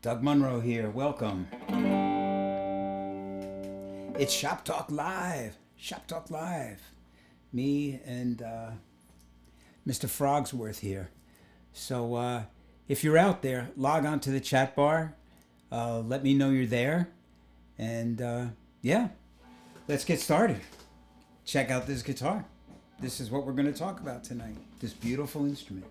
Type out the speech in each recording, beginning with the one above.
Doug Munro here. Welcome. It's Shop Talk Live. Shop Talk Live. Me and Mr. Frogsworth here. So if you're out there, log on to the chat bar. Let me know you're there. And yeah, let's get started. Check out this guitar. This is what we're going to talk about tonight. This beautiful instrument.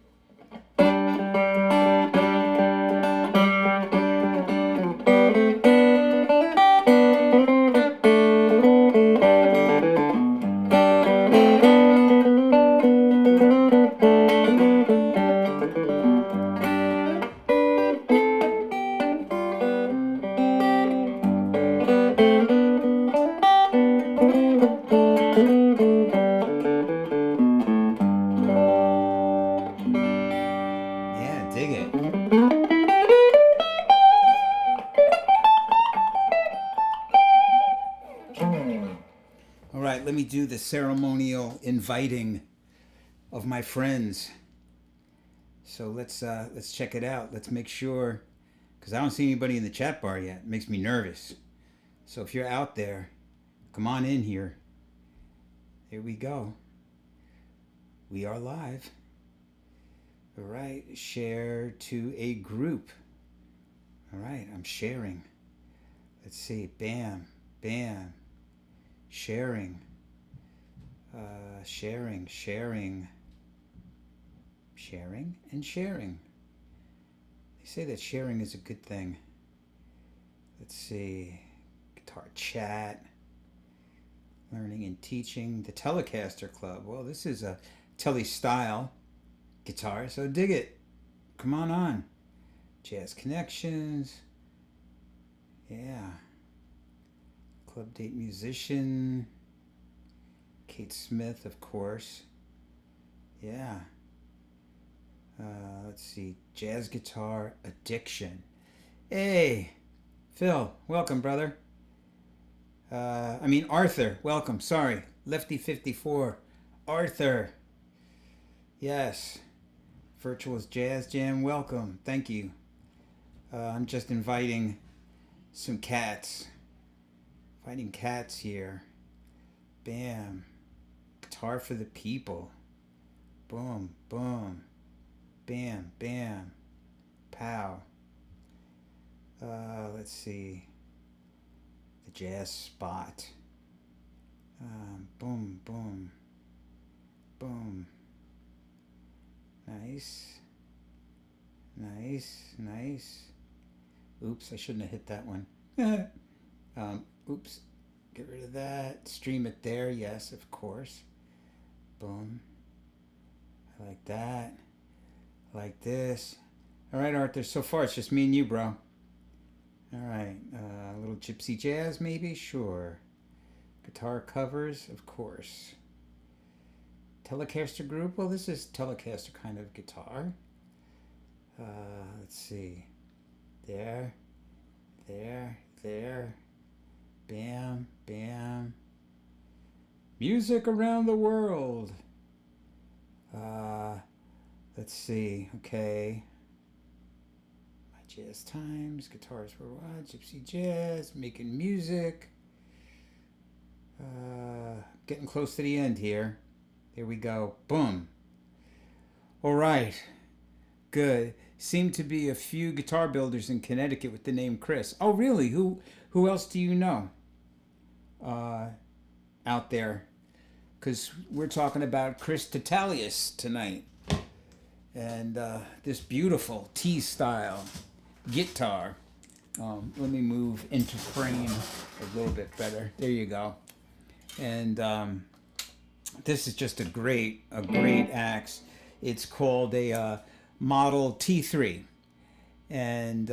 Let me do the ceremonial inviting of my friends. So let's check it out. Let's make sure, because I don't see anybody in the chat bar yet. It makes me nervous. So if you're out there, come on in here. Here we go. We are live. All right, share to a group. All right, I'm sharing. Let's see. Bam, bam. Sharing. Sharing and sharing. They say that sharing is a good thing. Let's see. Guitar chat. Learning and teaching. The Telecaster Club. Well, this is a Tele style guitar, so dig it. Come on. Jazz Connections. Yeah. Club Date Musician. Kate Smith, of course. Yeah. Let's see. Jazz Guitar Addiction. Hey, Phil. Welcome, brother. Arthur. Welcome. Sorry. Lefty54. Arthur. Yes. Virtual's Jazz Jam. Welcome. Thank you. I'm just inviting some cats. Fighting cats here. Bam. Guitar for the people. Boom, boom. Bam, bam. Pow. Let's see. The jazz spot. Boom, boom. Boom. Nice. Nice. Oops, I shouldn't have hit that one. Oops. Get rid of that. Stream it there. Yes, of course. Boom. I like that. I like this. All right, Arthur. So far, it's just me and you, bro. All right. A little gypsy jazz, maybe? Sure. Guitar covers, of course. Telecaster group? Well, this is Telecaster kind of guitar. Let's see. There. Bam, bam. Music around the world. Let's see. Okay. My jazz times. Guitars for what? Gypsy jazz. Making music. Getting close to the end here. Here we go. Boom. All right. Good. Seem to be a few guitar builders in Connecticut with the name Chris. Oh, really? Who else do you know out there? Because we're talking about Chris Tatalias tonight. And this beautiful T-style guitar. Let me move into frame a little bit better. There you go. And this is just a great axe. It's called a Model T3. And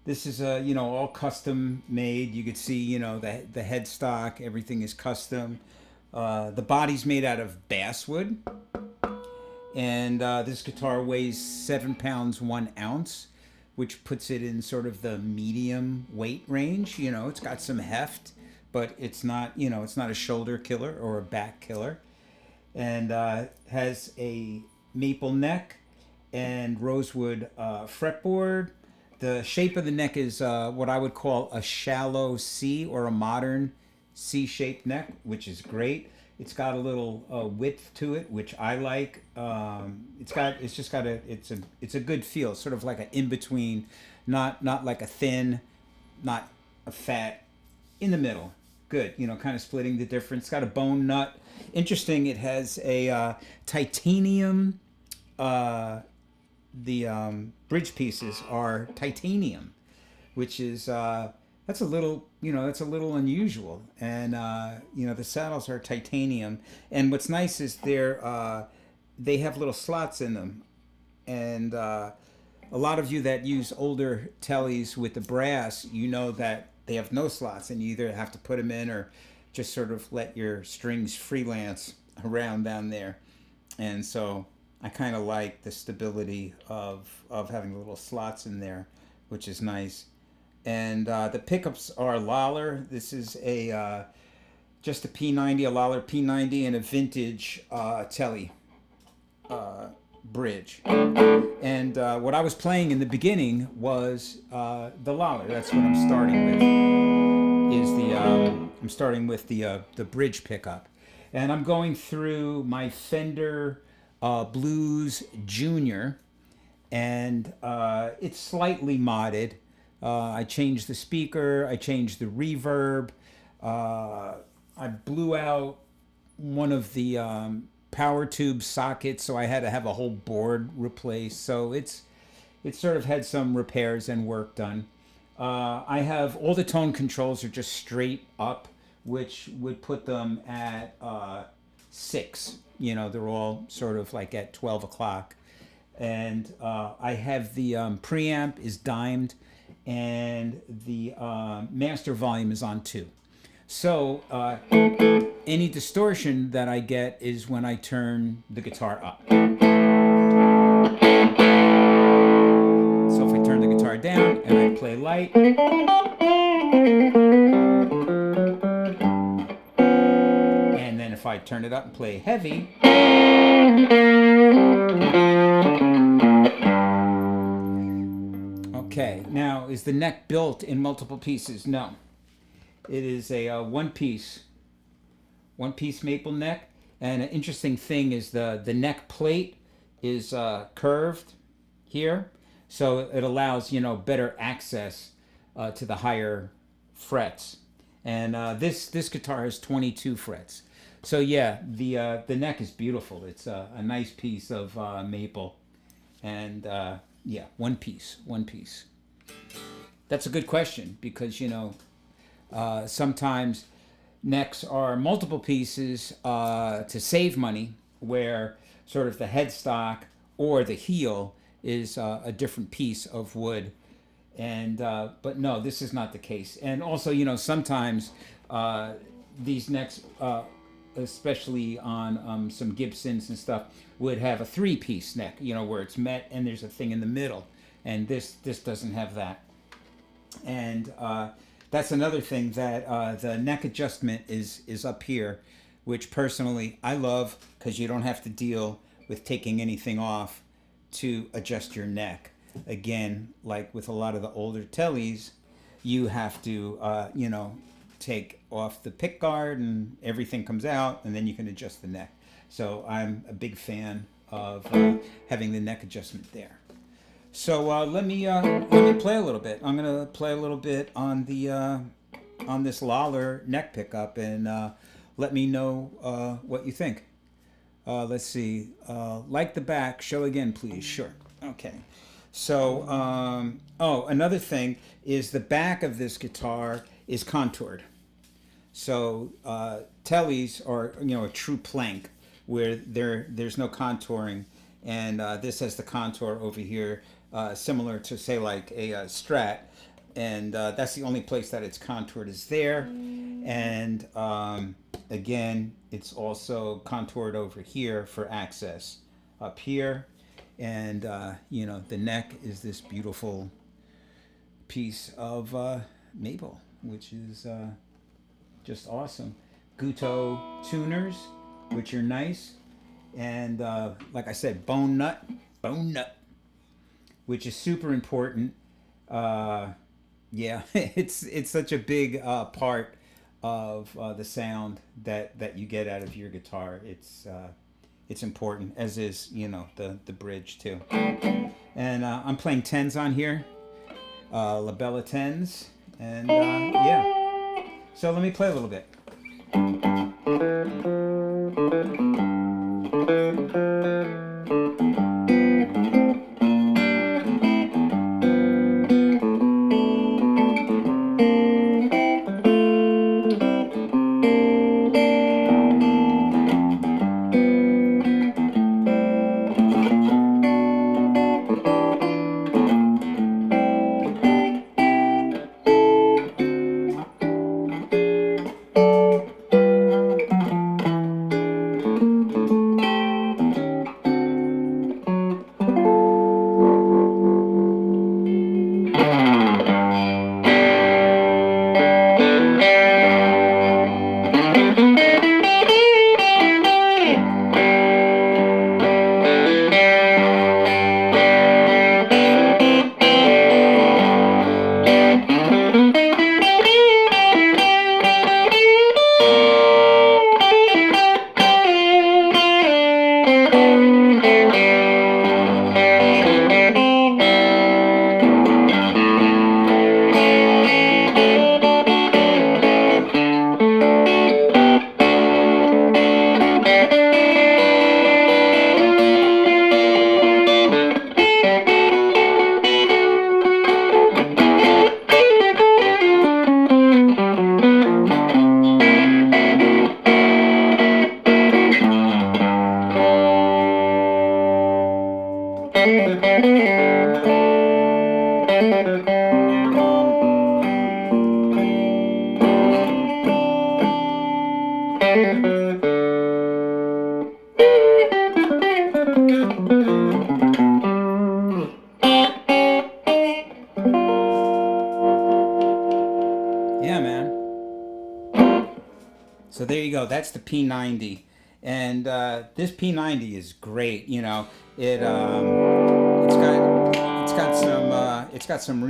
this is all custom made. You could see, the headstock, everything is custom. The body's made out of basswood. And this guitar weighs 7 pounds 1 ounce, which puts it in sort of the medium weight range. It's got some heft, but it's not a shoulder killer or a back killer. And has a maple neck and rosewood fretboard. The shape of the neck is what I would call a shallow C, or a modern C-shaped neck, which is great. It's got a little width to it, which I like. It's a good feel, sort of like an in between, not like a thin, not a fat, in the middle. Good, kind of splitting the difference. It's got a bone nut. Interesting. It has a titanium. The bridge pieces are titanium, which is that's a little unusual. And the saddles are titanium, and what's nice is they have little slots in them, and a lot of you that use older tellies with the brass, that they have no slots, and you either have to put them in or just sort of let your strings freelance around down there. And so I kind of like the stability of having little slots in there, which is nice. And the pickups are Lollar. This is just a P90, a Lollar P90, and a vintage Tele bridge. And what I was playing in the beginning was the Lollar. That's what I'm starting with. I'm starting with the bridge pickup, and I'm going through my Fender Blues Junior, and it's slightly modded. I changed the speaker, I changed the reverb, I blew out one of the power tube sockets, so I had to have a whole board replaced. So it sort of had some repairs and work done. I have all the tone controls are just straight up, which would put them at 6. They're all sort of like at 12 o'clock. And I have the preamp is dimed, and the master volume is on 2. So any distortion that I get is when I turn the guitar up. So if I turn the guitar down and I play light, and then if I turn it up and play heavy, okay, now is the neck built in multiple pieces? No. It is a one piece maple neck. And an interesting thing is the neck plate is curved here. So it allows, better access to the higher frets. And this guitar has 22 frets. So yeah, the neck is beautiful. It's a nice piece of maple. And yeah, one piece. That's a good question, because sometimes necks are multiple pieces to save money, where sort of the headstock or the heel is a different piece of wood. And but no, this is not the case. And also, sometimes these necks, especially on some Gibsons and stuff, would have a 3-piece neck, where it's met and there's a thing in the middle. And this doesn't have that. And that's another thing, that the neck adjustment is up here, which personally I love, because you don't have to deal with taking anything off to adjust your neck. Again, like with a lot of the older tellies, you have to take off the pick guard and everything comes out, and then you can adjust the neck. So I'm a big fan of having the neck adjustment there. So let me play a little bit. I'm gonna play a little bit on the on this Lollar neck pickup, and let me know what you think. Let's see. Like the back. Show again, please. Sure. Okay. So another thing is the back of this guitar is contoured. So tellies are a true plank, where there's no contouring, and this has the contour over here. Similar to, say, like a Strat, and that's the only place that it's contoured is there. And again, it's also contoured over here for access up here. And the neck is this beautiful piece of maple, which is just awesome. Gotoh tuners, which are nice, and like I said, bone nut, which is super important. Yeah, it's such a big part of the sound that you get out of your guitar. It's important, as is, you know, the bridge too. And I'm playing tens on here, labella tens, and yeah. So let me play a little bit. Yeah, man. So there you go. That's the P90, and this P90 is great. You know, it's got some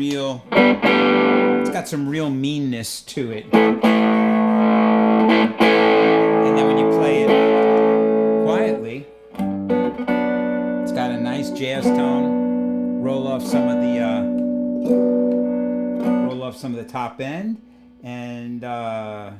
real meanness to it. And then when you play it quietly, it's got a nice jazz tone. Roll off some of the top end, and nice.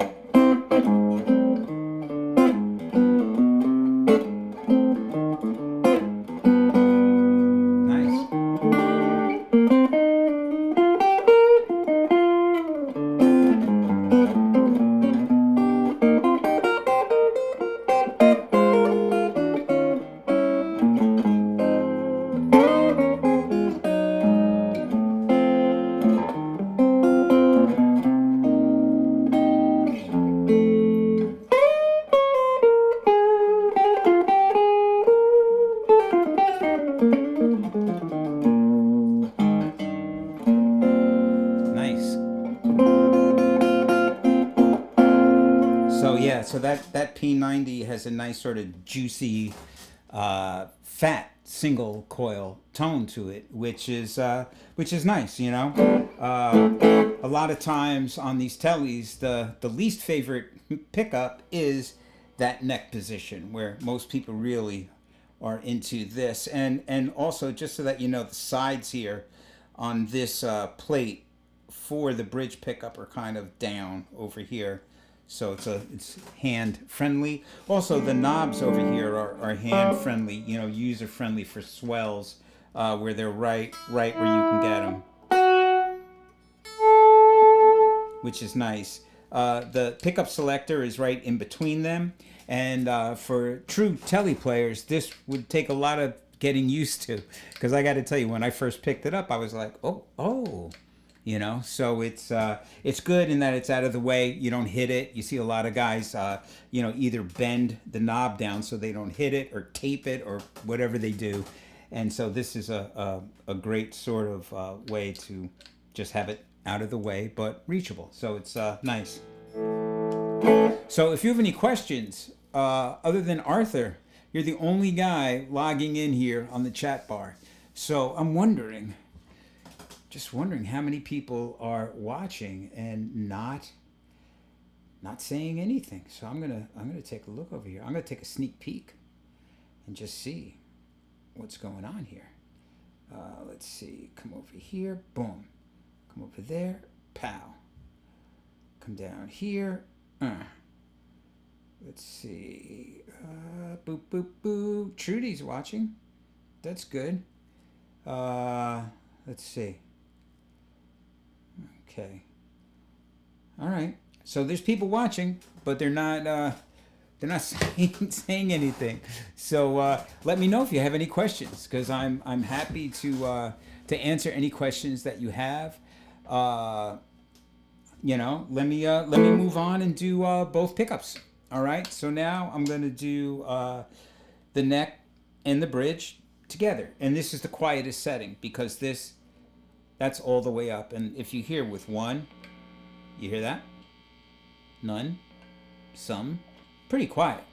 So that P90 has a nice sort of juicy, fat single coil tone to it, which is nice, you know. A lot of times on these teles, the least favorite pickup is that neck position, where most people really are into this, and also, just so that you know, the sides here on this plate for the bridge pickup are kind of down over here. So it's hand friendly. Also, the knobs over here are hand friendly, you know, user friendly for swells, where they're right where you can get them, which is nice. The pickup selector is right in between them, and for true tele players, this would take a lot of getting used to, because I got to tell you, when I first picked it up, I was like, oh. You know, so it's good in that it's out of the way. You don't hit it. You see a lot of guys, you know, either bend the knob down so they don't hit it, or tape it, or whatever they do. And so this is a great sort of way to just have it out of the way, but reachable. So it's nice. So if you have any questions, other than Arthur, you're the only guy logging in here on the chat bar. So I'm wondering, just wondering how many people are watching and not saying anything. So I'm gonna take a look over here. I'm gonna take a sneak peek and just see what's going on here. Let's see. Come over here. Boom. Come over there. Pow. Come down here. Let's see. Boop, boop, boop. Trudy's watching. That's good. Let's see. Okay. All right. So there's people watching, but they're not saying anything. So let me know if you have any questions, because I'm happy to answer any questions that you have. You know, let me move on and do both pickups. All right. So now I'm gonna do the neck and the bridge together, and this is the quietest setting because that's all the way up. And if you hear with one, you hear that? None, some, pretty quiet.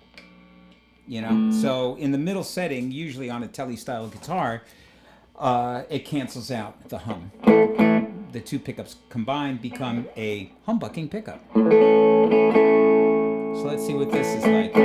You know, so in the middle setting, usually on a Tele style guitar, it cancels out the hum. The two pickups combined become a humbucking pickup. So let's see what this is like.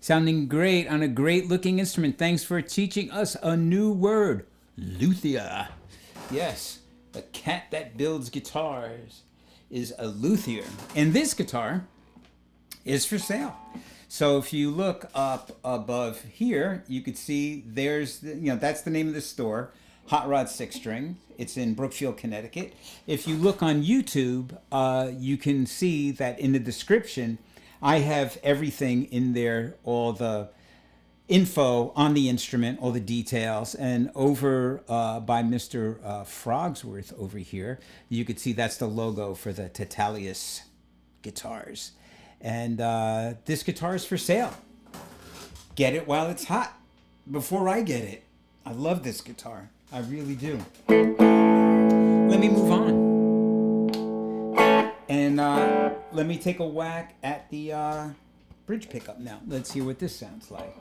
Sounding great on a great looking instrument. Thanks for teaching us a new word, luthier. Yes, the cat that builds guitars is a luthier. And this guitar is for sale. So if you look up above here, you could see there's, that's the name of the store, Hot Rod Six String. It's in Brookfield, Connecticut. If you look on YouTube, you can see that in the description, I have everything in there, all the info on the instrument, all the details, and over by Mr. Frogsworth over here, you could see that's the logo for the Tatalias guitars. And this guitar is for sale. Get it while it's hot, before I get it. I love this guitar. I really do. Let me move on. And let me take a whack at the bridge pickup now. Let's hear what this sounds like.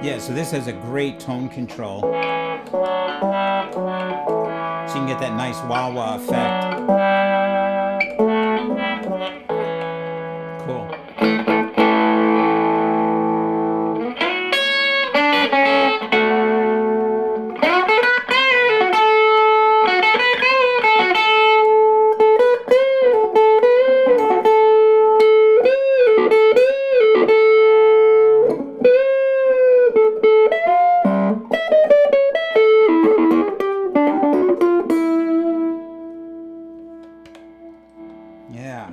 Yeah, so this has a great tone control. So you can get that nice wah-wah effect. Cool. Yeah.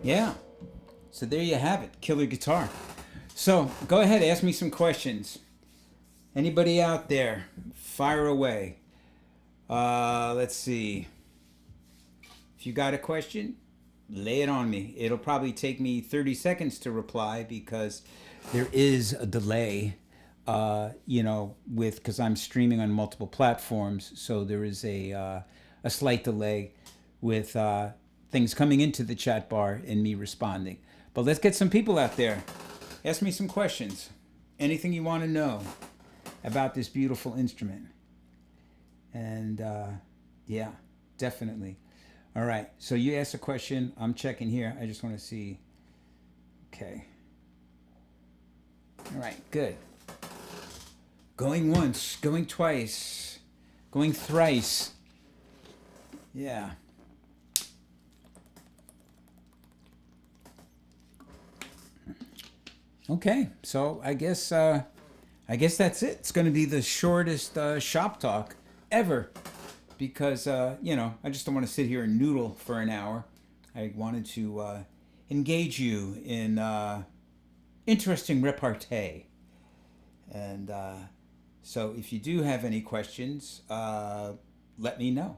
Yeah. So there you have it. Killer guitar. So go ahead, ask me some questions. Anybody out there? Fire away. Let's see. If you got a question, lay it on me. It'll probably take me 30 seconds to reply because there is a delay, because I'm streaming on multiple platforms. So there is a slight delay with things coming into the chat bar and me responding. But let's get some people out there. Ask me some questions. Anything you want to know about this beautiful instrument. And yeah, definitely. All right. So you asked a question. I'm checking here. I just want to see. Okay. All right. Good. Going once, going twice, going thrice. Yeah. Okay, so I guess that's it. It's going to be the shortest shop talk ever, because you know, I just don't want to sit here and noodle for an hour. I wanted to engage you in interesting repartee, and so if you do have any questions, let me know.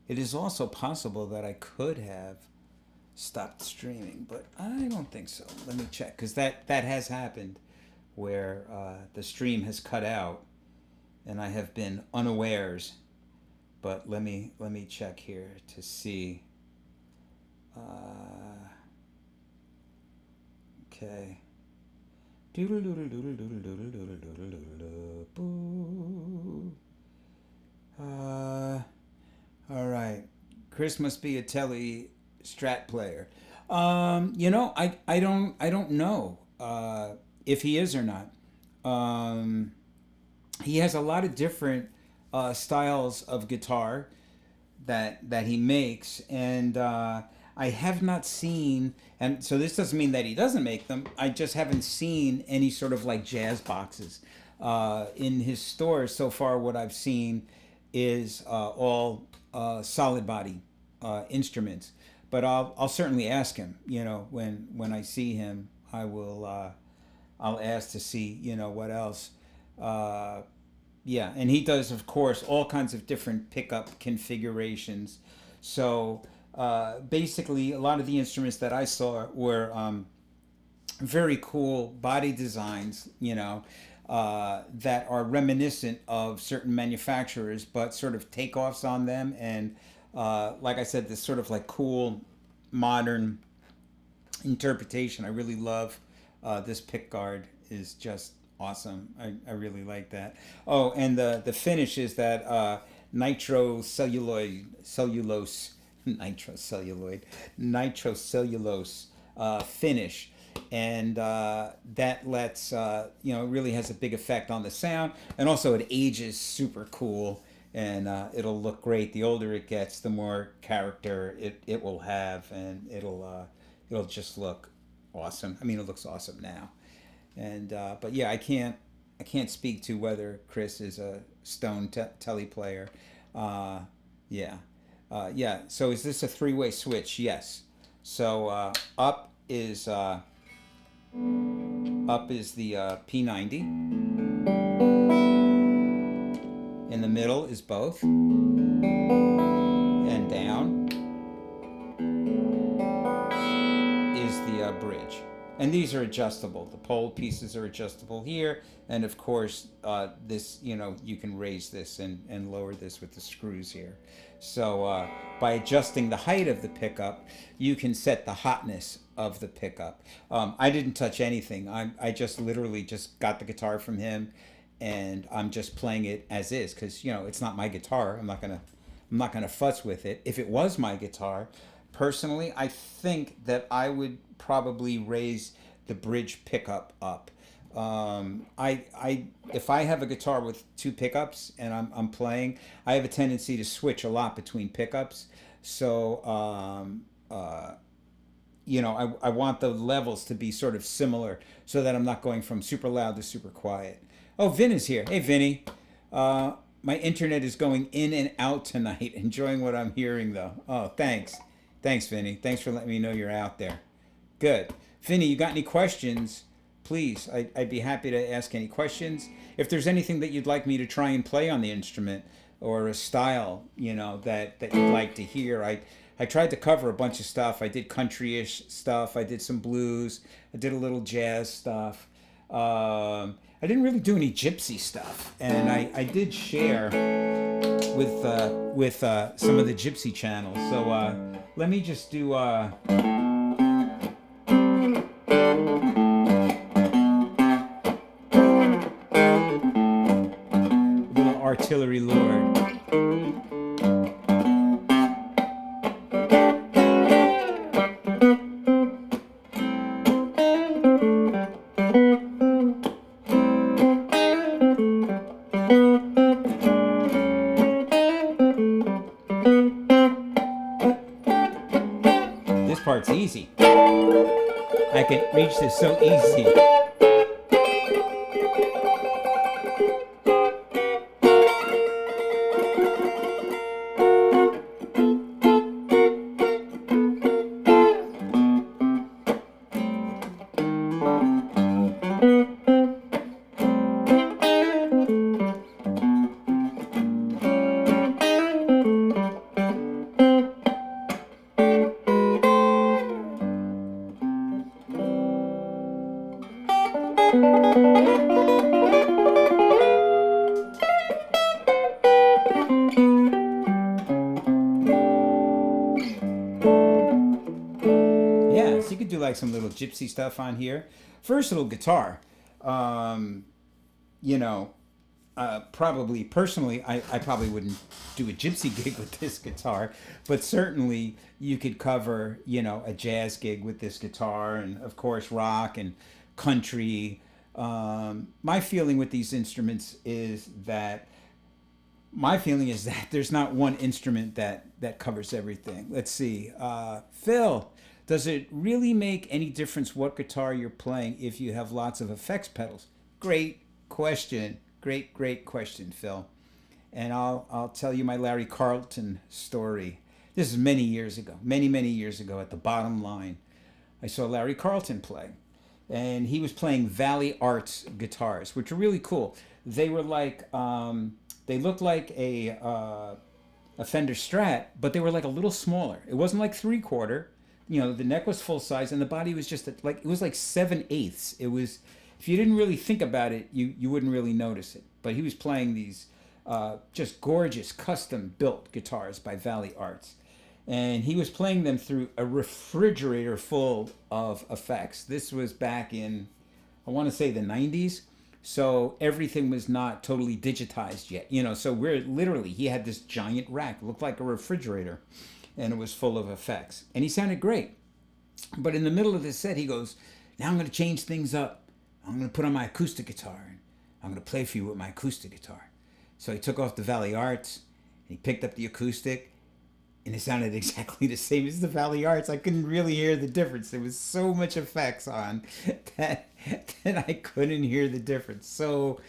It is also possible that I could have stopped streaming, but I don't think so. Let me check, because that has happened, where the stream has cut out, and I have been unawares. But let me check here to see. Okay. All right. Chris must be a Tele Strat player. You know, I don't know if he is or not. He has a lot of different styles of guitar that he makes, and I have not seen, and so this doesn't mean that he doesn't make them. I just haven't seen any sort of like jazz boxes in his stores so far. What I've seen is all solid body instruments. But I'll certainly ask him. You know, when I see him, I'll ask to see, you know, what else. Yeah, and he does, of course, all kinds of different pickup configurations. So basically, a lot of the instruments that I saw were very cool body designs, you know, that are reminiscent of certain manufacturers, but sort of takeoffs on them. And like I said, this sort of like cool, modern interpretation. I really love this pick guard. Is just awesome. I really like that. Oh, and the finish is that nitrocellulose finish, and that lets you know, it really has a big effect on the sound, and also it ages super cool, and it'll look great. The older it gets, the more character it will have, and it'll just look awesome. I mean, it looks awesome now. And but yeah, I can't speak to whether Chris is a stone Tele player. Yeah. Yeah. So is this a three-way switch? Yes. So up is the P90. In the middle is both, and down is the bridge. And these are adjustable. The pole pieces are adjustable here. And of course, this, you know, you can raise this and lower this with the screws here. So by adjusting the height of the pickup, you can set the hotness of the pickup. I didn't touch anything. I just literally just got the guitar from him, and I'm just playing it as is, because, you know, it's not my guitar. I'm not gonna fuss with it. If it was my guitar, personally, I think that I would probably raise the bridge pickup up. If I have a guitar with two pickups and I'm playing, I have a tendency to switch a lot between pickups. So you know, I want the levels to be sort of similar, so that I'm not going from super loud to super quiet. Oh, Vin is here. Hey, Vinny. My internet is going in and out tonight. Enjoying what I'm hearing, though. Oh, thanks. Thanks, Vinny. Thanks for letting me know you're out there. Good. Vinny, you got any questions? Please, I'd be happy to ask any questions. If there's anything that you'd like me to try and play on the instrument, or a style, you know, that you'd like to hear, I tried to cover a bunch of stuff. I did country-ish stuff. I did some blues. I did a little jazz stuff. I didn't really do any gypsy stuff, and I did share with some of the gypsy channels. So let me just do. Artillery Lord. This part's easy. I can reach this so easy. Yeah, so you could do like some little gypsy stuff on here. Versatile guitar. You know, probably personally, I probably wouldn't do a gypsy gig with this guitar, but certainly you could cover, you know, a jazz gig with this guitar, and of course rock and country. My feeling with these instruments is that there's not one instrument that covers everything. Let's see, Phil. Does it really make any difference what guitar you're playing if you have lots of effects pedals? Great question. Great question, Phil. And I'll tell you my Larry Carlton story. This is many years ago, many years ago at the Bottom Line. I saw Larry Carlton play, and he was playing Valley Arts guitars, which are really cool. They were like, they looked like a Fender Strat, but they were like a little smaller. It wasn't like 3/4. You know, the neck was full size, and the body was just like, it was like 7/8. It was, if you didn't really think about it, you wouldn't really notice it. But he was playing these just gorgeous custom built guitars by Valley Arts, and he was playing them through a refrigerator full of effects. This was back in, I want to say, the 90s. So everything was not totally digitized yet, you know. So he had this giant rack, looked like a refrigerator, and it was full of effects. And he sounded great. But in the middle of this set, he goes, now I'm going to change things up. I'm going to put on my acoustic guitar, and I'm going to play for you with my acoustic guitar. So he took off the Valley Arts, and he picked up the acoustic, and it sounded exactly the same as the Valley Arts. I couldn't really hear the difference. There was so much effects on that I couldn't hear the difference. So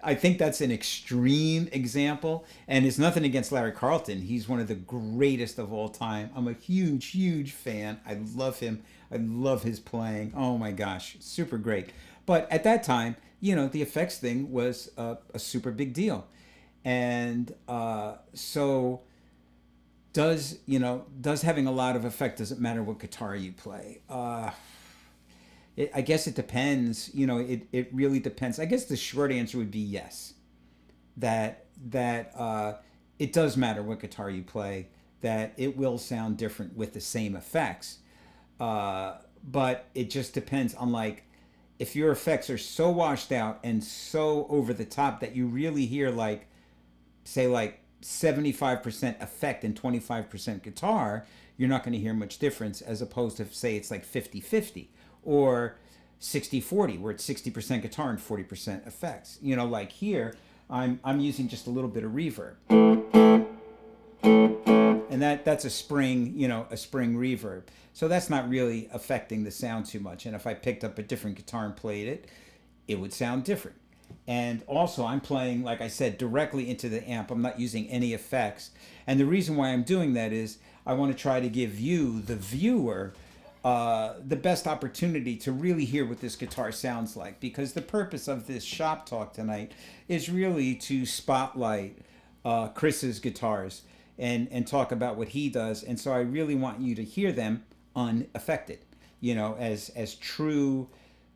I think that's an extreme example, and it's nothing against Larry Carlton. He's one of the greatest of all time. I'm a huge fan. I love him. I love his playing. Oh my gosh, super great. But at that time, you know, the effects thing was a super big deal. And so does having a lot of effect, doesn't matter what guitar you play. I guess it depends. You know, it really depends. I guess the short answer would be yes. That it does matter what guitar you play. That it will sound different with the same effects. But it just depends on, like, if your effects are so washed out and so over the top that you really hear, like, say, like 75% effect and 25% guitar, you're not going to hear much difference, as opposed to, say, it's like 50-50 or 60-40, where it's 60% guitar and 40% effects. You know, like here, I'm using just a little bit of reverb, and that's a spring, you know, a spring reverb. So that's not really affecting the sound too much. And if I picked up a different guitar and played it, it would sound different. And also, I'm playing, like I said, directly into the amp. I'm not using any effects. And the reason why I'm doing that is I want to try to give you, the viewer, the best opportunity to really hear what this guitar sounds like. Because the purpose of this shop talk tonight is really to spotlight Chris's guitars and talk about what he does. And so I really want you to hear them unaffected, you know, as true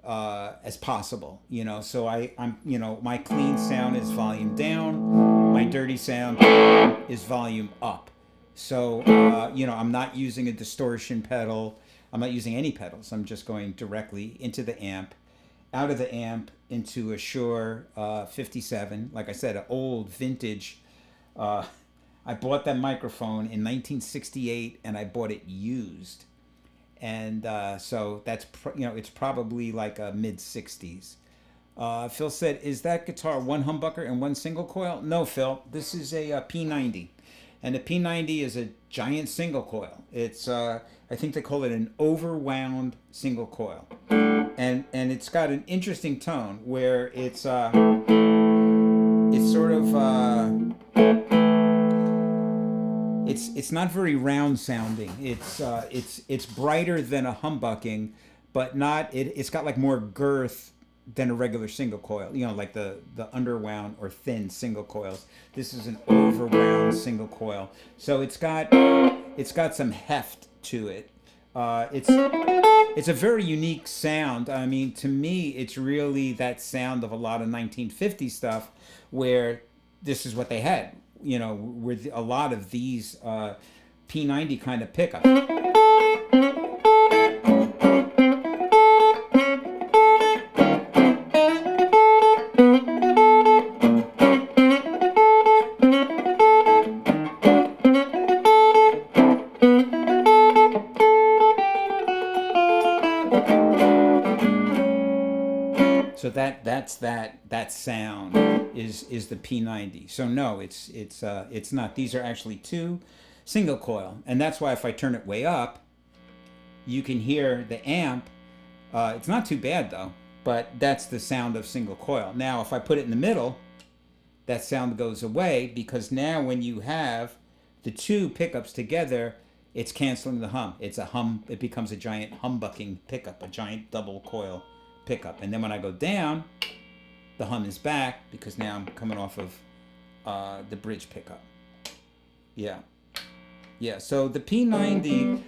as possible, you know. So I'm, you know, my clean sound is volume down, my dirty sound is volume up. So you know, I'm not using a distortion pedal, I'm not using any pedals, I'm just going directly into the amp out of the amp into a Shure 57. Like I said, an old vintage. I bought that microphone in 1968, and I bought it used. And so that's, it's probably like a mid-60s. Phil said, is that guitar one humbucker and one single coil? No, Phil. This is a P90. And the P90 is a giant single coil. It's, I think they call it an overwound single coil. And it's got an interesting tone where it's sort of, it's not very round sounding. It's brighter than a humbucking, but not, it's got like more girth than a regular single coil, like the underwound or thin single coils. This is an overwound single coil, so it's got some heft to it. It's a very unique sound. I mean, to me, it's really that sound of a lot of 1950s stuff, where this is what they had. With a lot of these P90 kind of pickup. So that sound is the P90. So no, it's not. These are actually two single coil, and that's why if I turn it way up, you can hear the amp. It's not too bad though, but that's the sound of single coil. Now if I put it in the middle, that sound goes away, because now when you have the two pickups together, it's canceling the hum. It's a hum. It becomes a giant humbucking pickup, a giant double coil pickup. And then when I go down, the hum is back, because now I'm coming off of the bridge pickup. Yeah. So the P90,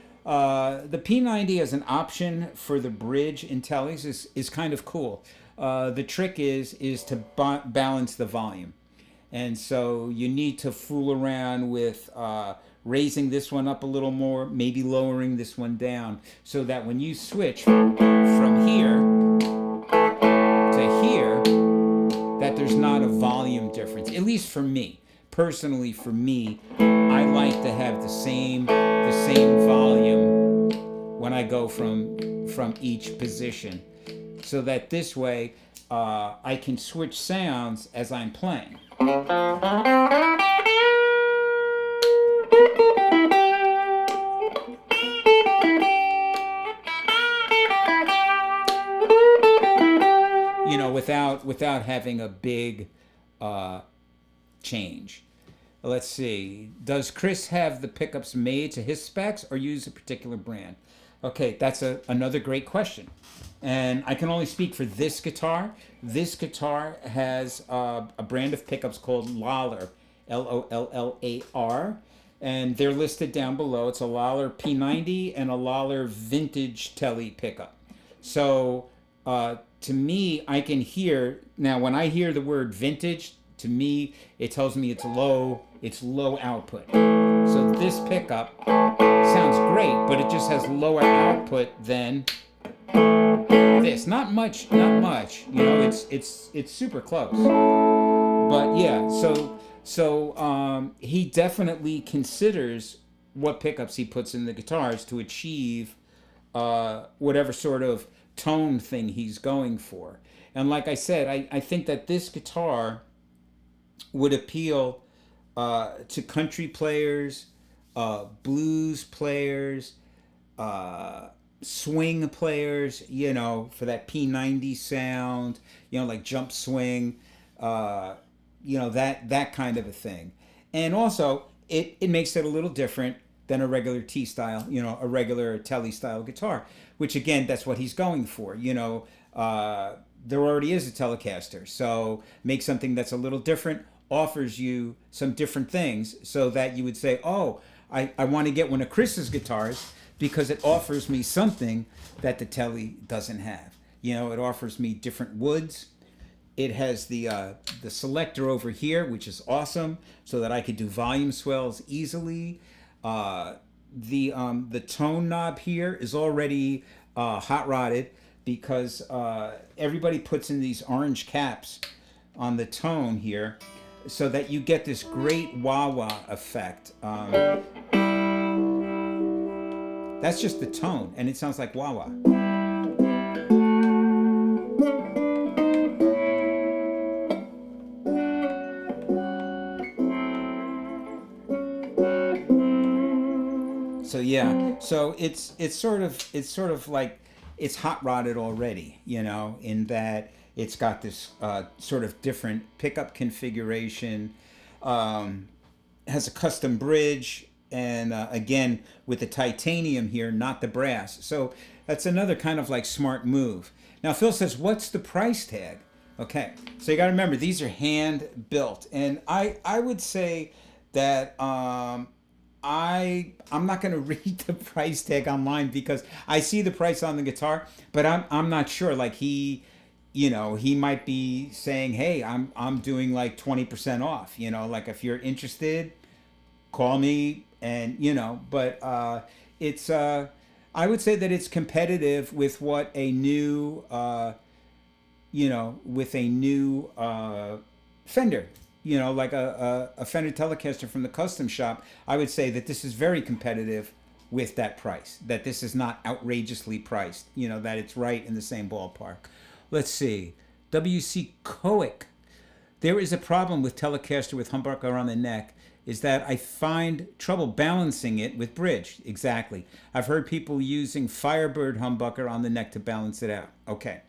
as an option for the bridge in Teles is kind of cool. The trick is to balance the volume, and so you need to fool around with raising this one up a little more, maybe lowering this one down, so that when you switch from here to here, that there's not a volume difference. At least for me, personally, I like to have the same volume when I go from each position, so that this way I can switch sounds as I'm playing. Without having a big change. Let's see. Does Chris have the pickups made to his specs or use a particular brand? Okay, that's another great question. And I can only speak for this guitar. This guitar has a brand of pickups called Lollar, Lollar, and they're listed down below. It's a Lollar P90 and a Lollar Vintage Tele pickup. So to me, I can hear, now when I hear the word vintage, to me, it tells me it's low output. So this pickup sounds great, but it just has lower output than this. Not much. It's super close. But yeah, so he definitely considers what pickups he puts in the guitars to achieve whatever sort of tone thing he's going for. And like I said, I think that this guitar would appeal to country players, blues players, swing players, for that P90 sound, like jump swing, that kind of a thing. And also, it makes it a little different than a regular T style, a regular Tele style guitar, which again, that's what he's going for. There already is a Telecaster, so make something that's a little different, offers you some different things, so that you would say, oh, I want to get one of Chris's guitars because it offers me something that the Tele doesn't have. It offers me different woods. It has the selector over here, which is awesome, so that I could do volume swells easily. The tone knob here is already hot rodded, because everybody puts in these orange caps on the tone here so that you get this great wah-wah effect. That's just the tone, and it sounds like wah-wah. So yeah, so it's sort of like it's hot rodded already, you know, in that it's got this sort of different pickup configuration, has a custom bridge, and again with the titanium here, not the brass. So that's another kind of like smart move. Now Phil says, what's the price tag? Okay, so you got to remember these are hand built, and I would say that I'm not going to read the price tag online because I see the price on the guitar, but I'm not sure. Like he might be saying, hey, I'm doing like 20% off. You know, like if you're interested, call me, and but it's I would say that it's competitive with what a new with a new Fender. Like a Fender Telecaster from the custom shop, I would say that this is very competitive with that price, that this is not outrageously priced, that it's right in the same ballpark. Let's see. W.C. Coic. There is a problem with Telecaster with humbucker on the neck, is that I find trouble balancing it with bridge. Exactly. I've heard people using Firebird humbucker on the neck to balance it out. Okay.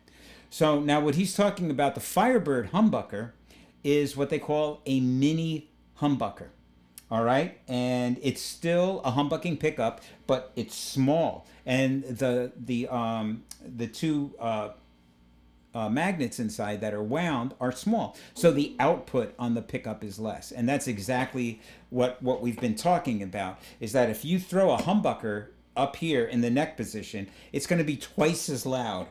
So now what he's talking about, the Firebird humbucker, is what they call a mini humbucker. All right, and it's still a humbucking pickup, but it's small, and the two magnets inside that are wound are small, so the output on the pickup is less, and that's exactly what we've been talking about. Is that if you throw a humbucker up here in the neck position, it's going to be twice as loud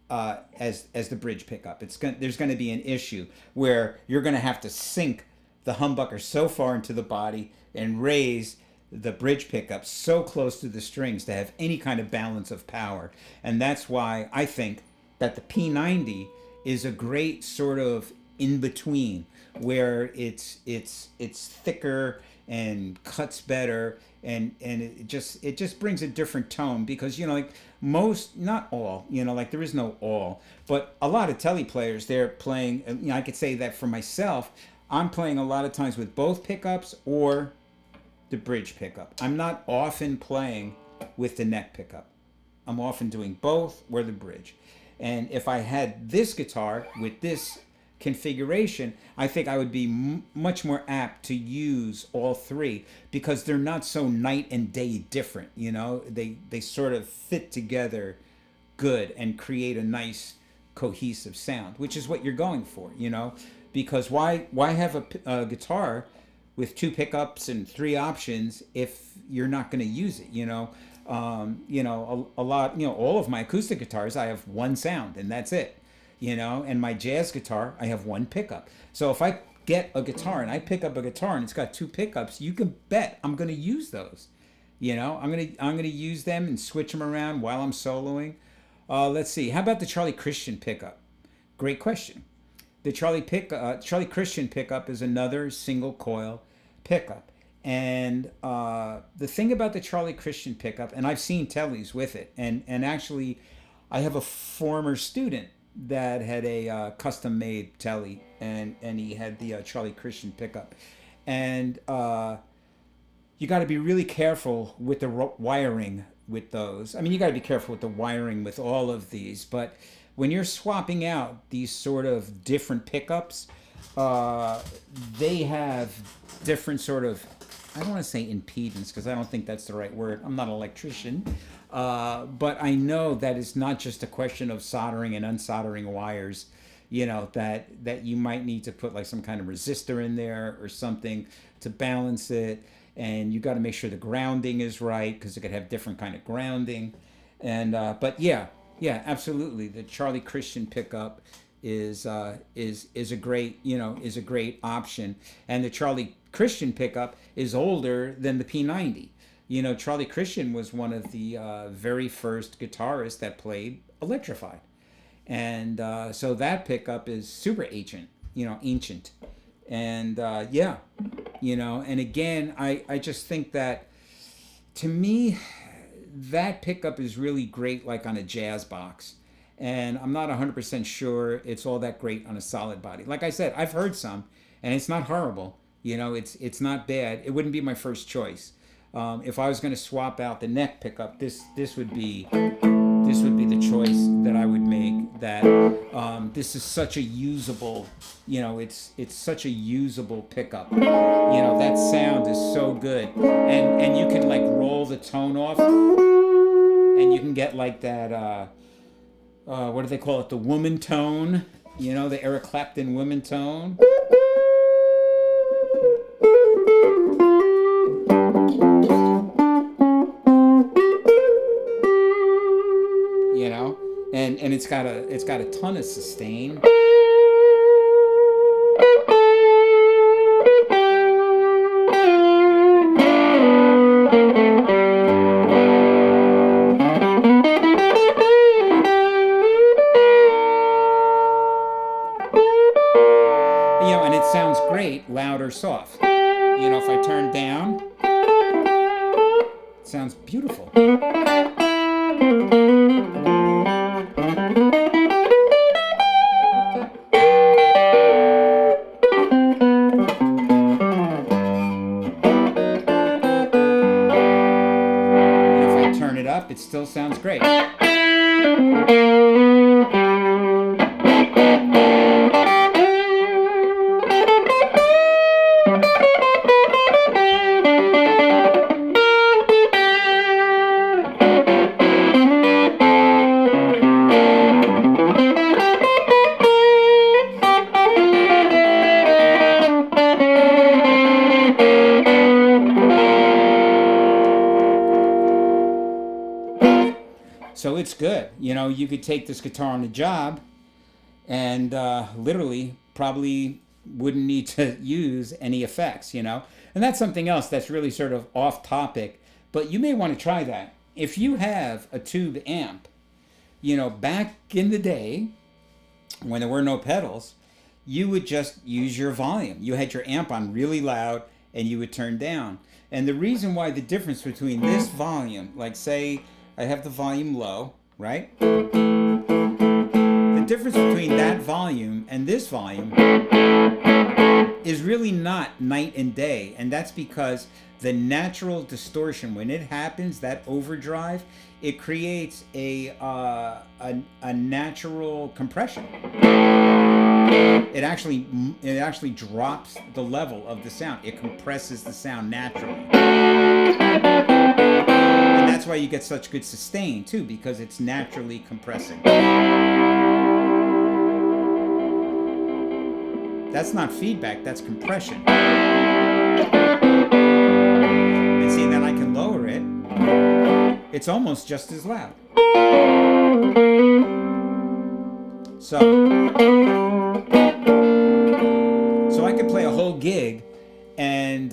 as the bridge pickup. There's going to be an issue where you're going to have to sink the humbucker so far into the body and raise the bridge pickup so close to the strings to have any kind of balance of power. And that's why I think that the P90 is a great sort of in between, where it's thicker and cuts better, and it just brings a different tone, because like most, not all, like there is no all, but a lot of tele players, they're playing, I could say that for myself, I'm playing a lot of times with both pickups or the bridge pickup. I'm not often playing with the neck pickup. I'm often doing both or the bridge. And if I had this guitar with this configuration, I think I would be much more apt to use all three, because they're not so night and day different. They sort of fit together good and create a nice cohesive sound, which is what you're going for. Because why have a guitar with two pickups and three options if you're not going to use it? A lot, all of my acoustic guitars, I have one sound and that's it. And my jazz guitar, I have one pickup. So if I get a guitar and I pick up a guitar and it's got two pickups, you can bet I'm going to use those. I'm going to use them and switch them around while I'm soloing. Let's see. How about the Charlie Christian pickup? Great question. The Charlie Christian pickup is another single coil pickup. And the thing about the Charlie Christian pickup, and I've seen teles with it, and actually I have a former student that had a custom made tele, and he had the Charlie Christian pickup. And you got to be really careful with the wiring with those. I mean, you got to be careful with the wiring with all of these, but when you're swapping out these sort of different pickups, they have different sort of, I don't want to say impedance, because I don't think that's the right word. I'm not an electrician. But I know that it's not just a question of soldering and unsoldering wires, that you might need to put like some kind of resistor in there or something to balance it. And you got to make sure the grounding is right, because it could have different kind of grounding. And but yeah, absolutely. The Charlie Christian pickup is a great option. And the Charlie Christian pickup is older than the P90. Charlie Christian was one of the very first guitarists that played electrified. And so that pickup is super ancient, ancient. And yeah, and again, I just think that, to me, that pickup is really great like on a jazz box. And I'm not 100% sure it's all that great on a solid body. Like I said, I've heard some, and it's not horrible. It's not bad. It wouldn't be my first choice. If I was going to swap out the neck pickup, this would be the choice that I would make. That this is such a usable, it's such a usable pickup. That sound is so good, and you can like roll the tone off, and you can get like that. What do they call it? The woman tone. The Eric Clapton woman tone. And it's got a ton of sustain. And it sounds great, loud or soft. If I turn down, it sounds beautiful. It still sounds great. So it's good. You could take this guitar on the job and literally probably wouldn't need to use any effects, And that's something else that's really sort of off topic, but you may want to try that. If you have a tube amp, back in the day when there were no pedals, you would just use your volume. You had your amp on really loud and you would turn down. And the reason why the difference between this volume, like say, I have the volume low, right? The difference between that volume and this volume is really not night and day. And that's because the natural distortion, when it happens, that overdrive, it creates a natural compression. It actually drops the level of the sound. It compresses the sound naturally. And that's why you get such good sustain too, because it's naturally compressing. That's not feedback, that's compression. And see, then I can lower it. It's almost just as loud. So I could play a whole gig and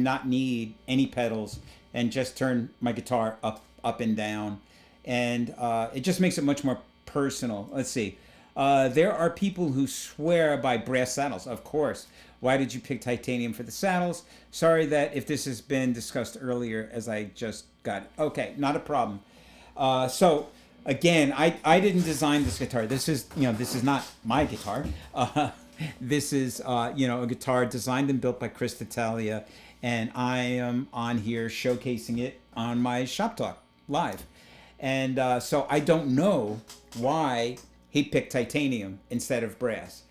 not need any pedals and just turn my guitar up and down, and it just makes it much more personal. Let's see. There are people who swear by brass saddles. Of course. Why did you pick titanium for the saddles? Sorry that if this has been discussed earlier, as I just got it. Okay, not a problem. So again, I didn't design this guitar. This is not my guitar. This is a guitar designed and built by Chris Tatalias, and I am on here showcasing it on my Shop Talk live. And so I don't know why he picked titanium instead of brass.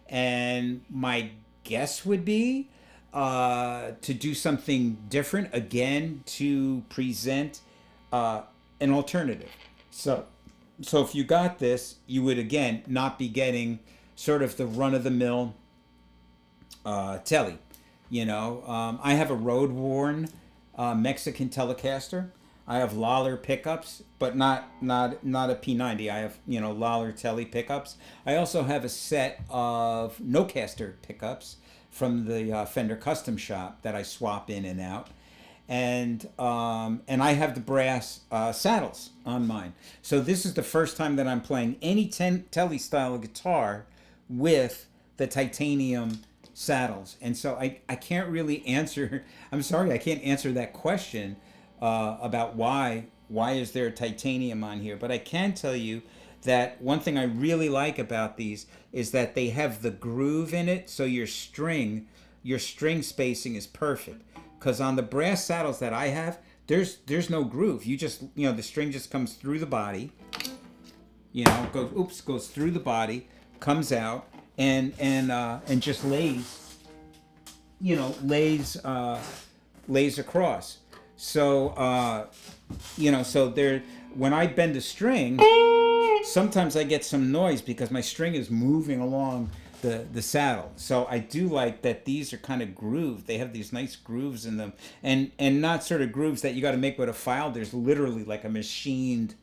And my guess would be to do something different, again, to present an alternative. So if you got this, you would, again, not be getting sort of the run-of-the-mill Tele. I have a road-worn Mexican Telecaster. I have Lollar pickups, but not a P90. I have, Lollar Tele pickups. I also have a set of Nocaster pickups from the Fender Custom Shop that I swap in and out. and I have the brass saddles on mine. So this is the first time that I'm playing any Tele style guitar with the titanium saddles, and so I can't really answer. I'm sorry, I can't answer that question about why is there titanium on here, but I can tell you that one thing I really like about these is that they have the groove in it, so your string spacing is perfect. Because on the brass saddles that I have, there's no groove. You just, the string just comes through the body, goes through the body, comes out, and just lays, lays across. So so there, when I bend a string, sometimes I get some noise because my string is moving along the saddle. So I do like that these are kind of grooved. They have these nice grooves in them, and not sort of grooves that you got to make with a file. There's literally like a machined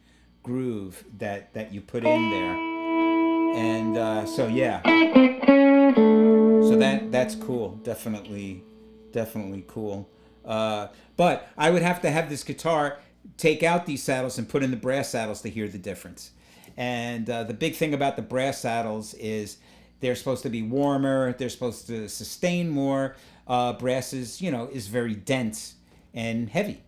groove that you put in there, and so yeah, so that's cool. Definitely cool. But I would have to have this guitar take out these saddles and put in the brass saddles to hear the difference. And the big thing about the brass saddles is they're supposed to be warmer. They're supposed to sustain more. Brass is very dense and heavy.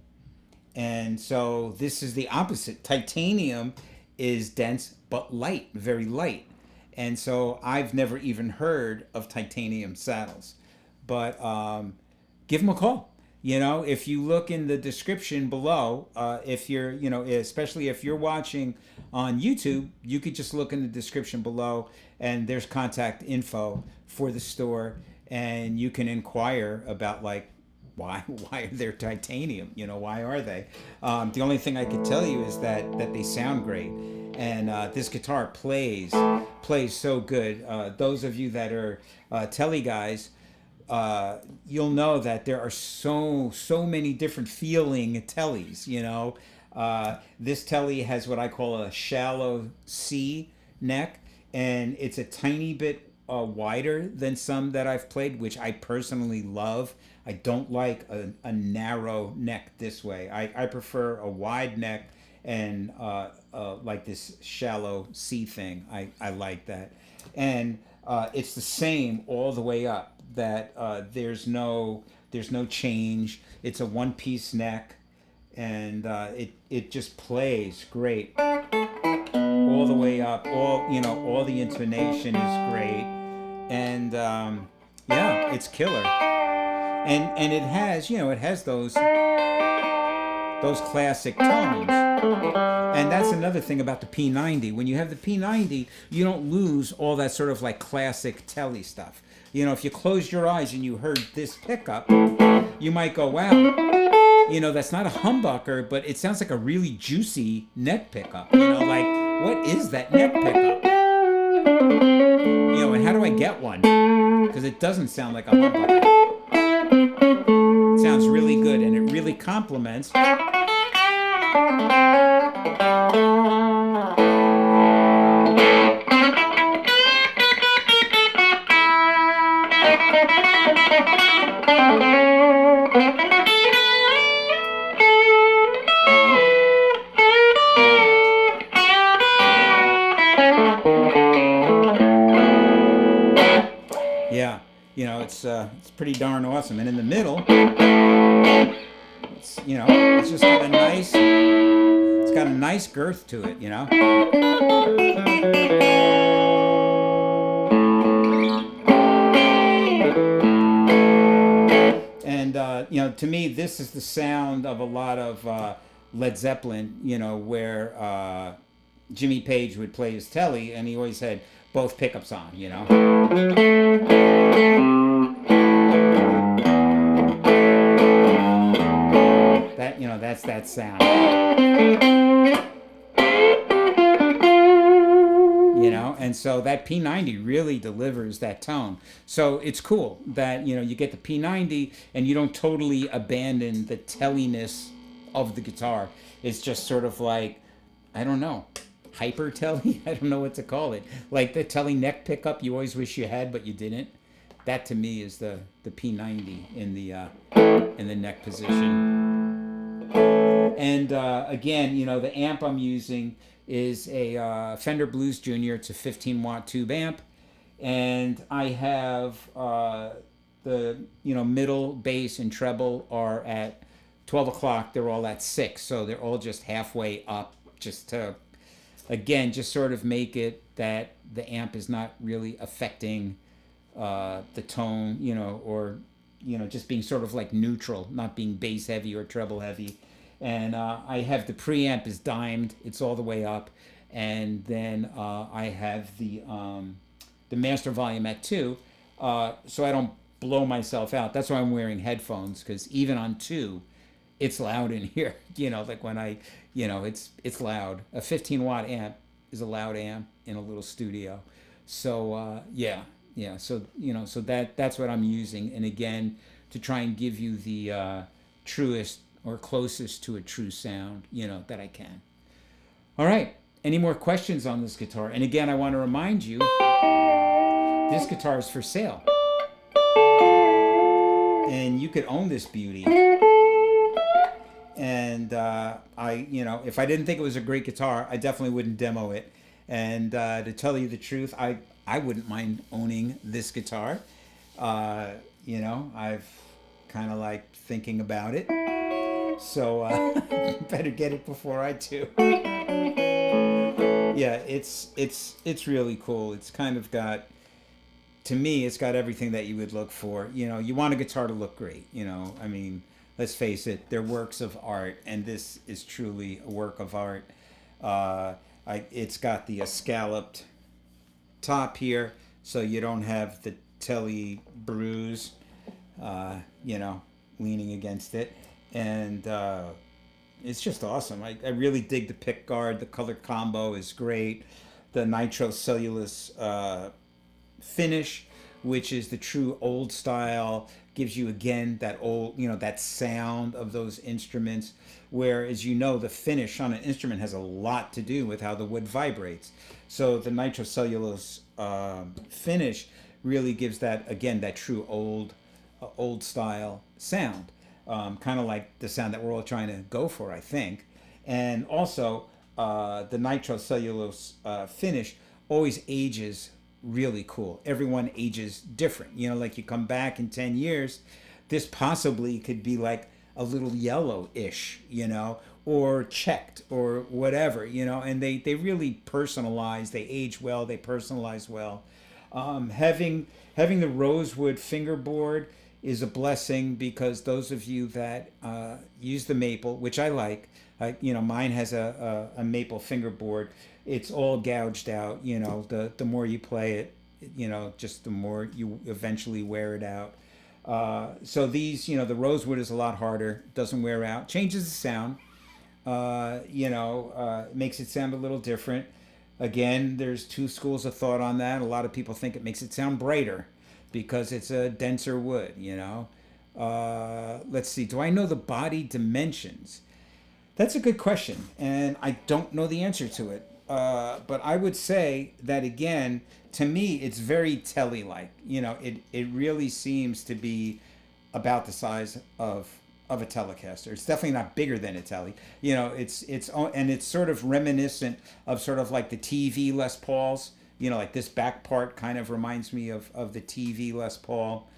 And so this is the opposite. Titanium is dense but light, very light. And so I've never even heard of titanium saddles. But give them a call. If you look in the description below, if you're, especially if you're watching on YouTube, you could just look in the description below and there's contact info for the store, and you can inquire about like, why are they titanium? Why are they? The only thing I could tell you is that they sound great. And this guitar plays so good. Those of you that are Tele guys, you'll know that there are so many different feeling Teles. This Tele has what I call a shallow C neck, and it's a tiny bit wider than some that I've played, which I personally love. I don't like a narrow neck this way. I prefer a wide neck and like this shallow C thing. I like that, and it's the same all the way up. That there's no change. It's a one-piece neck, and it just plays great all the way up. All the intonation is great, and yeah, it's killer. And it has those classic tones. And that's another thing about the P90. When you have the P90, you don't lose all that sort of like classic Tele stuff. If you closed your eyes and you heard this pickup, you might go, wow, that's not a humbucker, but it sounds like a really juicy neck pickup. Like, what is that neck pickup? And how do I get one? Because it doesn't sound like a humbucker. It sounds really good, and it really complements. Yeah, it's pretty darn awesome. And in the middle, it's just got a nice girth to it, And to me, this is the sound of a lot of Led Zeppelin, where Jimmy Page would play his Tele, and he always had both pickups on, That's that sound. And so that P90 really delivers that tone. So it's cool that, you get the P90 and you don't totally abandon the Teliness of the guitar. It's just sort of like, I don't know, hyper Tele? I don't know what to call it. Like the Tele neck pickup you always wish you had, but you didn't. that to me is the P90 in the neck position. And again, the amp I'm using is a Fender Blues Junior. It's a 15-watt tube amp, and I have the middle, bass, and treble are at 12 o'clock. They're all at 6, so they're all just halfway up, just to, again, just sort of make it that the amp is not really affecting the tone, or just being sort of like neutral, not being bass heavy or treble heavy. And I have the preamp is dimed; it's all the way up, and then I have the master volume at 2, so I don't blow myself out. That's why I'm wearing headphones, because even on 2, it's loud in here. Like when I, it's loud. A 15-watt amp is a loud amp in a little studio. So yeah. So so that's what I'm using, and again, to try and give you the truest or closest to a true sound, that I can. All right. Any more questions on this guitar? And again, I want to remind you, this guitar is for sale. And you could own this beauty. And if I didn't think it was a great guitar, I definitely wouldn't demo it. And to tell you the truth, I wouldn't mind owning this guitar. I've kind of like thinking about it. So better get it before I do. Yeah, it's really cool. It's kind of got, to me, it's got everything that you would look for. You want a guitar to look great. I mean, let's face it, they're works of art, and this is truly a work of art. It's got the scalloped top here, so you don't have the Tele bruise, leaning against it. And it's just awesome. I really dig the pick guard. The color combo is great. The Nitro cellulose finish, which is the true old style, gives you again that old, that sound of those instruments. Where, as the finish on an instrument has a lot to do with how the wood vibrates. So the Nitro cellulose finish really gives that, again, that true old style sound. Kind of like the sound that we're all trying to go for, I think. And also, the Nitro cellulose finish always ages really cool. Everyone ages different. Like you come back in 10 years, this possibly could be like a little yellow-ish, or checked or whatever, and they really personalize. They age well. They personalize well. Having the Rosewood fingerboard is a blessing, because those of you that use the maple, which I like, mine has a maple fingerboard. It's all gouged out. The more you play it, just the more you eventually wear it out. So these, the Rosewood is a lot harder, doesn't wear out, changes the sound, makes it sound a little different. Again, there's two schools of thought on that. A lot of people think it makes it sound brighter because it's a denser wood, Let's see, do I know the body dimensions? That's a good question, and I don't know the answer to it. But I would say that, again, to me, it's very Tele-like. It really seems to be about the size of a Telecaster. It's definitely not bigger than a Tele. It's sort of reminiscent of sort of like the TV Les Pauls. Like this back part kind of reminds me of the TV Les Paul.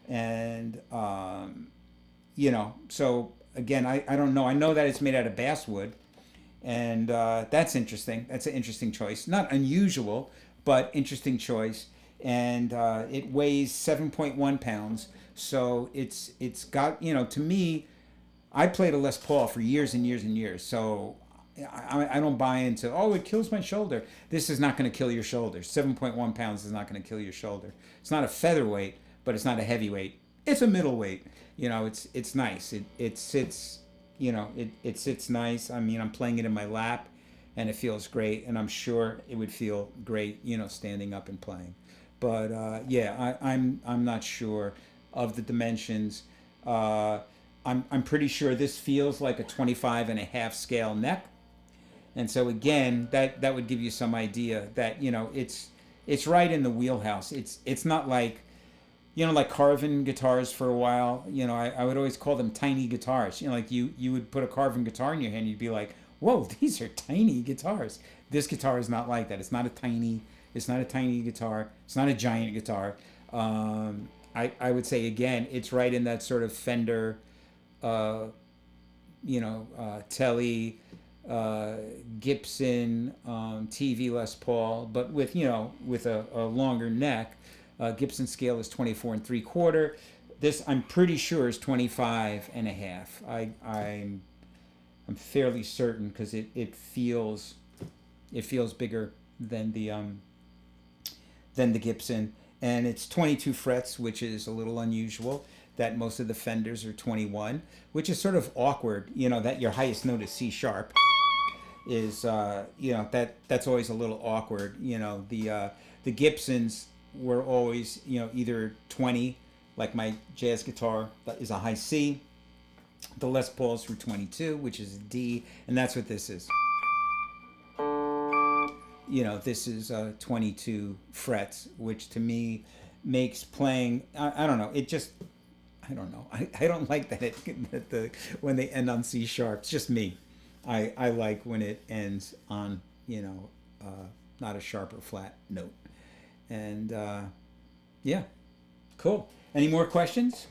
And, so again, I don't know. I know that it's made out of basswood. And that's interesting. That's an interesting choice. Not unusual, but interesting choice. And it weighs 7.1 pounds. So it's got, to me, I played a Les Paul for years and years and years. So I don't buy into, it kills my shoulder. This is not going to kill your shoulder. 7.1 pounds is not going to kill your shoulder. It's not a featherweight, but it's not a heavyweight. It's a middleweight. It's nice. It sits, it sits nice. I mean, I'm playing it in my lap, and it feels great. And I'm sure it would feel great, standing up and playing. But I'm not sure of the dimensions. I'm pretty sure this feels like a 25.5 scale neck. And so again, that would give you some idea that, it's right in the wheelhouse. It's not like, like carving guitars for a while. I would always call them tiny guitars. Like you would put a carving guitar in your hand, you'd be like, whoa, these are tiny guitars. This guitar is not like that. It's not a tiny guitar. It's not a giant guitar. I would say again, it's right in that sort of Fender, Tele, Gibson, TV Les Paul, but with a longer neck. Gibson scale is 24 3/4. This I'm pretty sure is 25 and a half. I'm fairly certain because it feels bigger than the Gibson, and it's 22 frets, which is a little unusual. That most of the Fenders are 21, which is sort of awkward. That your highest note is C sharp is that's always a little awkward. The Gibsons were always either 20, like my jazz guitar that is a high C. The Les Pauls were 22, which is a D, and that's what this is. This is 22 frets, which to me makes playing. I don't know. I don't know. I don't like that when they end on C sharp. It's just me. I like when it ends on not a sharp or flat note. And yeah, cool. Any more questions?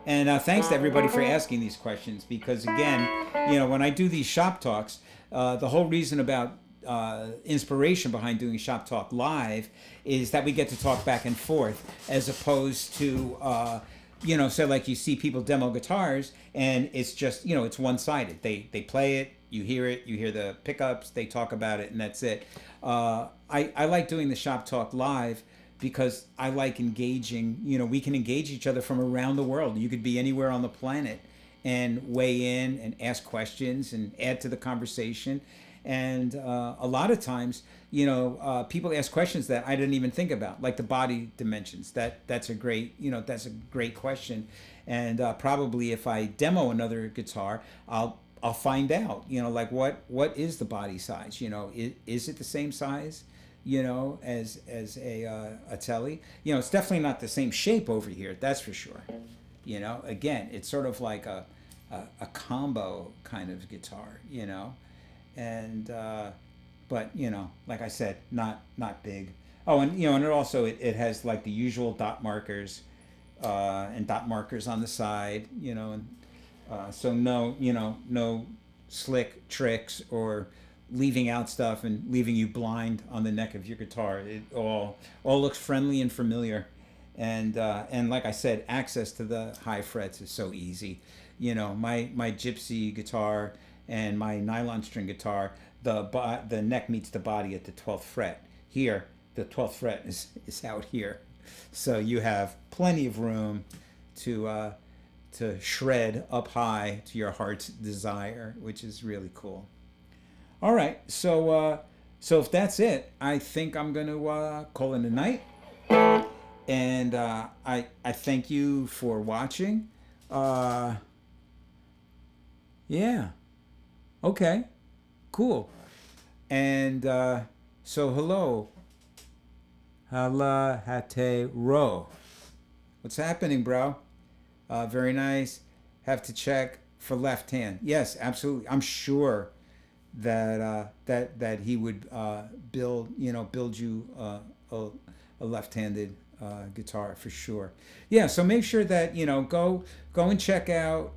And thanks to everybody for asking these questions, because again, when I do these shop talks, the whole reason about inspiration behind doing Shop Talk Live is that we get to talk back and forth, as opposed to so like you see people demo guitars and it's just it's one-sided. They play it, you hear the pickups, they talk about it, and that's it. I like doing the Shop Talk Live because I like engaging. We can engage each other from around the world. You could be anywhere on the planet and weigh in and ask questions and add to the conversation. And a lot of times, people ask questions that I didn't even think about, like the body dimensions. That's a great question. And probably if I demo another guitar, I'll find out, like what is the body size? Is it the same size, as a Tele? It's definitely not the same shape over here. That's for sure. Again, it's sort of like a combo kind of guitar, and but like I said, not big. Oh, and and it also it has like the usual dot markers and dot markers on the side, and so no slick tricks or leaving out stuff and leaving you blind on the neck of your guitar. It all looks friendly and familiar. And like I said, access to the high frets is so easy. My gypsy guitar and my nylon string guitar, the neck meets the body at the 12th fret. Here, the 12th fret is out here, so you have plenty of room to shred up high to your heart's desire, which is really cool. All right, so if that's it, I think I'm going to call it a night. And I thank you for watching. Yeah. Okay. Cool. And so hello. Hala hate ro. What's happening, bro? Very nice. Have to check for left hand. Yes, absolutely. I'm sure that that he would build you a left-handed guitar for sure. Yeah, so make sure that go and check out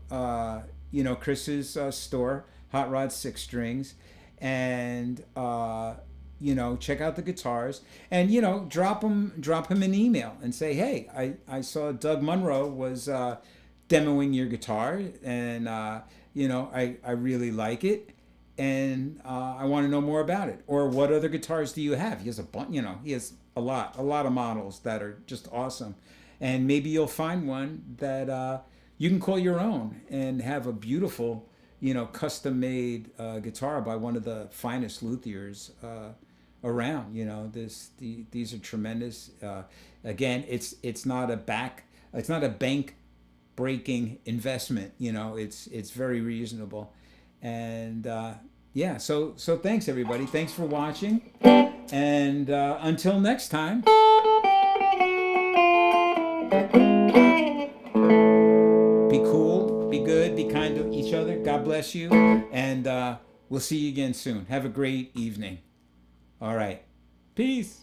Chris's store, Hot Rod 6 Strings, and check out the guitars, and drop him an email and say, hey, I saw Doug Munro was demoing your guitar, and I really like it, and I want to know more about it. Or what other guitars do you have? He has a bunch. He has a lot of models that are just awesome, and maybe you'll find one that you can call your own and have a beautiful custom made guitar by one of the finest luthiers around. These are tremendous. Again, it's not a bank breaking investment. It's very reasonable. And yeah, so thanks everybody. Thanks for watching. And until next time, be cool, be good, be kind to each other. God bless you. And we'll see you again soon. Have a great evening. All right. Peace.